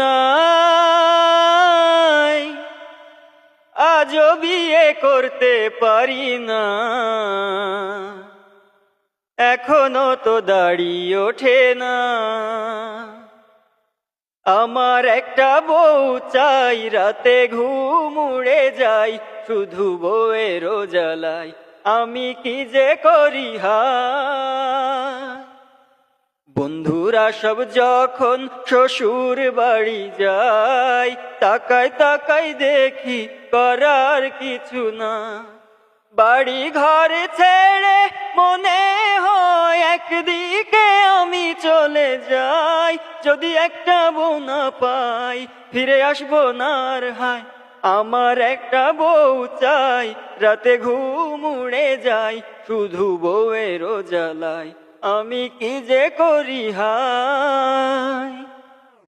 নাই, আজও বিয়ে করতে পারি না, এখনো তো দাড়ি ওঠে না। আমার একটা বউ চাই, রাতে ঘুম উড়ে যাই, শুধু বউয়েরও জ্বালাই আমি কি যে করি হায়। বন্ধুরা সব যখন শ্বশুর বাড়ি যায়, তাকাই তাকাই দেখি করার কিছু না। বাড়ি ঘর ছেড়ে মনে হয় একদিকে আমি চলে যাই, যদি একটা বউ না পাই ফিরে আসবো না আর হায়। আমার একটা বউ চাই, রাতে ঘুম উড়ে যায়, শুধু বউয়েরও জ্বালাই আমি কি যে করি হায়।